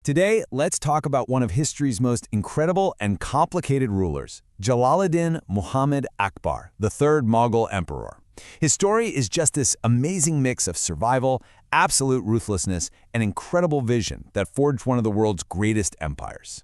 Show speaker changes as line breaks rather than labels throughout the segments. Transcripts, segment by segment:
Today, let's talk about one of history's most incredible and complicated rulers, Jalaluddin Muhammad Akbar, the third Mughal emperor. His story is just this amazing mix of survival, absolute ruthlessness, and incredible vision that forged one of the world's greatest empires.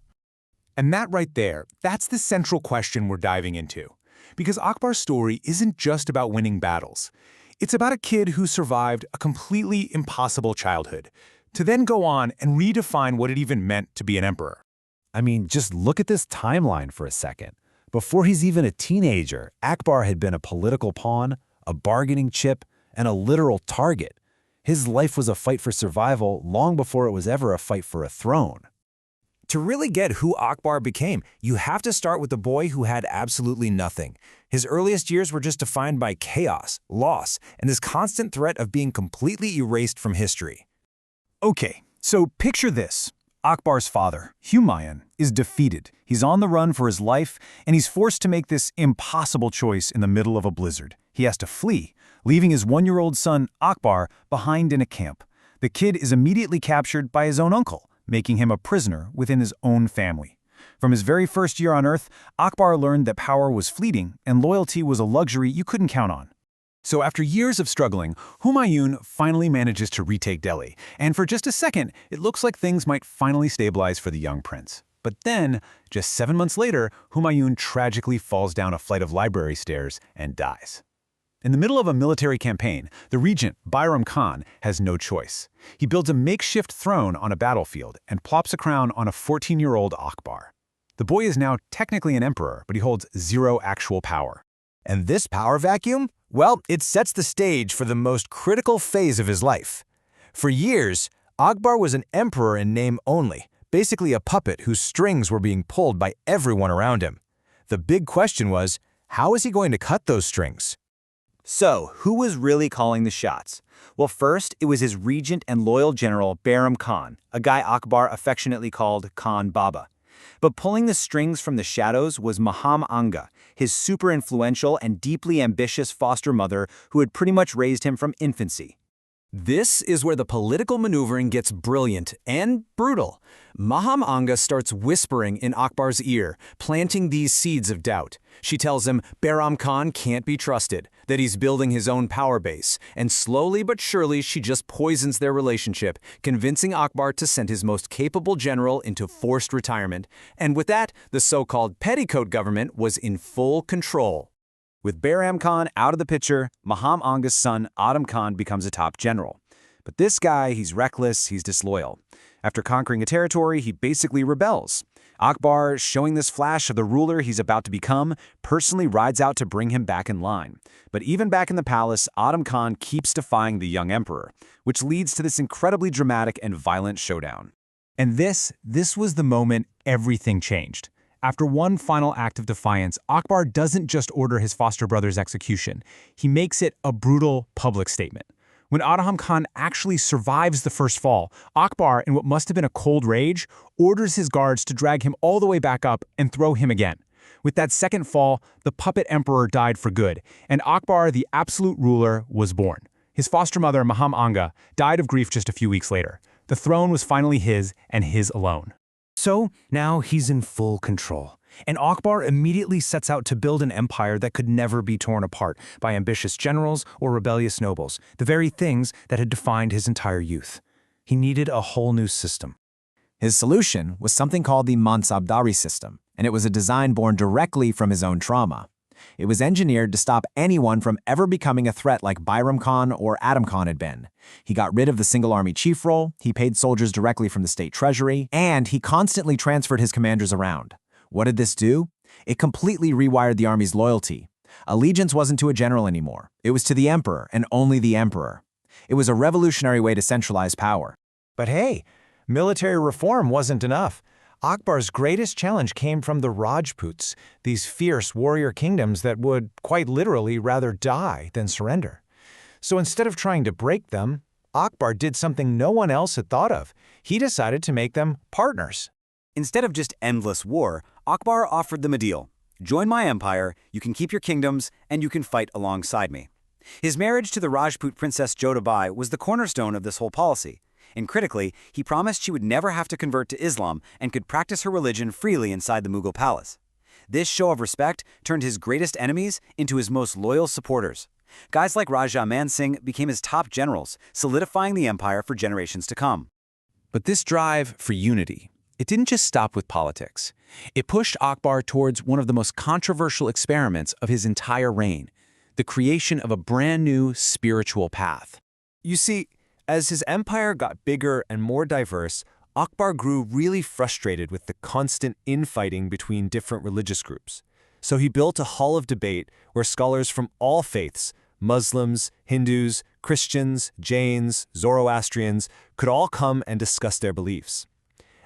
And that right there, that's the central question we're diving into. Because Akbar's story isn't just about winning battles. It's about a kid who survived a completely impossible childhood, to then go on and redefine what it even meant to be an emperor.
I mean, just look at this timeline for a second. Before he's even a teenager, Akbar had been a political pawn, a bargaining chip, and a literal target. His life was a fight for survival long before it was ever a fight for a throne.
To really get who Akbar became, you have to start with the boy who had absolutely nothing. His earliest years were just defined by chaos, loss, and this constant threat of being completely erased from history.
Okay, so picture this. Akbar's father, Humayun, is defeated. He's on the run for his life, and he's forced to make this impossible choice in the middle of a blizzard. He has to flee, leaving his one-year-old son, Akbar, behind in a camp. The kid is immediately captured by his own uncle, making him a prisoner within his own family. From his very first year on Earth, Akbar learned that power was fleeting and loyalty was a luxury you couldn't count on. So after years of struggling, Humayun finally manages to retake Delhi, and for just a second, it looks like things might finally stabilize for the young prince. But then, just 7 months later, Humayun tragically falls down a flight of library stairs and dies. In the middle of a military campaign, the regent, Bayram Khan, has no choice. He builds a makeshift throne on a battlefield and plops a crown on a 14-year-old Akbar. The boy is now technically an emperor, but he holds zero actual power.
And this power vacuum? Well, it sets the stage for the most critical phase of his life. For years, Akbar was an emperor in name only, basically a puppet whose strings were being pulled by everyone around him. The big question was, how is he going to cut those strings?
So, who was really calling the shots? Well, first, it was his regent and loyal general, Bayram Khan, a guy Akbar affectionately called Khan Baba. But pulling the strings from the shadows was Maham Anga, his super influential and deeply ambitious foster mother who had pretty much raised him from infancy.
This is where the political maneuvering gets brilliant and brutal. Maham Anga starts whispering in Akbar's ear, planting these seeds of doubt. She tells him Bayram Khan can't be trusted, that he's building his own power base, and slowly but surely she just poisons their relationship, convincing Akbar to send his most capable general into forced retirement. And with that, the so-called petticoat government was in full control. With Bayram Khan out of the picture, Maham Anga's son, Adam Khan, becomes a top general. But this guy, he's reckless, he's disloyal. After conquering a territory, he basically rebels. Akbar, showing this flash of the ruler he's about to become, personally rides out to bring him back in line. But even back in the palace, Adam Khan keeps defying the young emperor, which leads to this incredibly dramatic and violent showdown.
And this was the moment everything changed. After one final act of defiance, Akbar doesn't just order his foster brother's execution. He makes it a brutal public statement. When Adam Khan actually survives the first fall, Akbar, in what must have been a cold rage, orders his guards to drag him all the way back up and throw him again. With that second fall, the puppet emperor died for good, and Akbar, the absolute ruler, was born. His foster mother, Maham Anga, died of grief just a few weeks later. The throne was finally his, and his alone. So now he's in full control, and Akbar immediately sets out to build an empire that could never be torn apart by ambitious generals or rebellious nobles, the very things that had defined his entire youth. He needed a whole new system.
His solution was something called the Mansabdari system, and it was a design born directly from his own trauma. It was engineered to stop anyone from ever becoming a threat like Bayram Khan or Adam Khan had been. He got rid of the single army chief role, he paid soldiers directly from the state treasury, and he constantly transferred his commanders around. What did this do? It completely rewired the army's loyalty. Allegiance wasn't to a general anymore. It was to the emperor, and only the emperor. It was a revolutionary way to centralize power.
But hey, military reform wasn't enough. Akbar's greatest challenge came from the Rajputs, these fierce warrior kingdoms that would, quite literally, rather die than surrender. So instead of trying to break them, Akbar did something no one else had thought of. He decided to make them partners.
Instead of just endless war, Akbar offered them a deal. Join my empire, you can keep your kingdoms, and you can fight alongside me. His marriage to the Rajput princess Jodhabai was the cornerstone of this whole policy. And critically, he promised she would never have to convert to Islam and could practice her religion freely inside the Mughal palace. This show of respect turned his greatest enemies into his most loyal supporters. Guys like Raja Man Singh became his top generals, solidifying the empire for generations to come.
But this drive for unity, it didn't just stop with politics. It pushed Akbar towards one of the most controversial experiments of his entire reign, the creation of a brand new spiritual path.
You see, as his empire got bigger and more diverse, Akbar grew really frustrated with the constant infighting between different religious groups. So he built a hall of debate where scholars from all faiths, Muslims, Hindus, Christians, Jains, Zoroastrians, could all come and discuss their beliefs.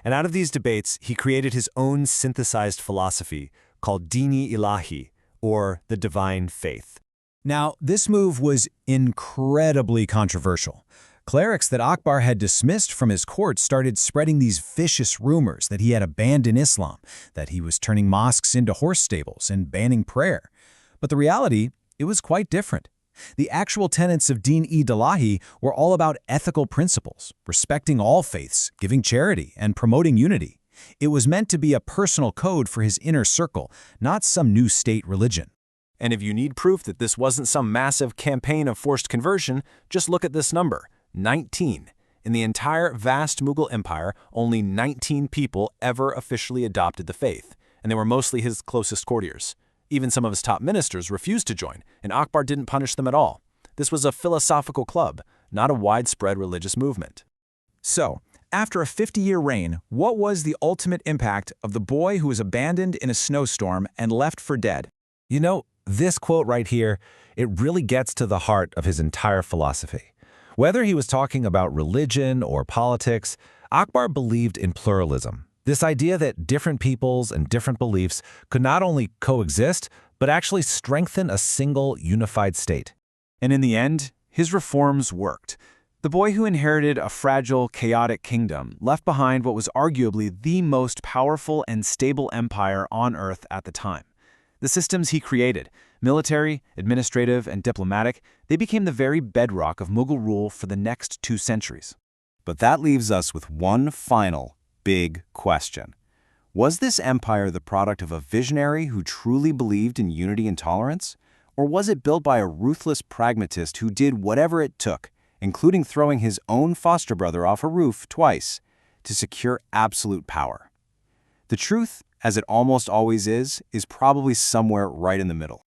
And out of these debates, he created his own synthesized philosophy called Dini Ilahi, or the divine faith.
Now, this move was incredibly controversial. Clerics that Akbar had dismissed from his court started spreading these vicious rumors that he had abandoned Islam, that he was turning mosques into horse stables and banning prayer. But the reality, it was quite different. The actual tenets of Din-e-Ilahi were all about ethical principles, respecting all faiths, giving charity, and promoting unity. It was meant to be a personal code for his inner circle, not some new state religion.
And if you need proof that this wasn't some massive campaign of forced conversion, just look at this number, 19. In the entire vast Mughal empire, only 19 people ever officially adopted the faith, and they were mostly his closest courtiers. Even some of his top ministers refused to join, and Akbar didn't punish them at all. This was a philosophical club, not a widespread religious movement.
So, after a 50-year reign, what was the ultimate impact of the boy who was abandoned in a snowstorm and left for dead?
You know, this quote right here, it really gets to the heart of his entire philosophy. Whether he was talking about religion or politics, Akbar believed in pluralism. This idea that different peoples and different beliefs could not only coexist, but actually strengthen a single unified state.
And in the end, his reforms worked. The boy who inherited a fragile, chaotic kingdom left behind what was arguably the most powerful and stable empire on Earth at the time. The systems he created, military, administrative, and diplomatic, they became the very bedrock of Mughal rule for the next 2 centuries.
But that leaves us with one final, big question. Was this empire the product of a visionary who truly believed in unity and tolerance? Or was it built by a ruthless pragmatist who did whatever it took, including throwing his own foster brother off a roof twice, to secure absolute power? The truth, as it almost always is probably somewhere right in the middle.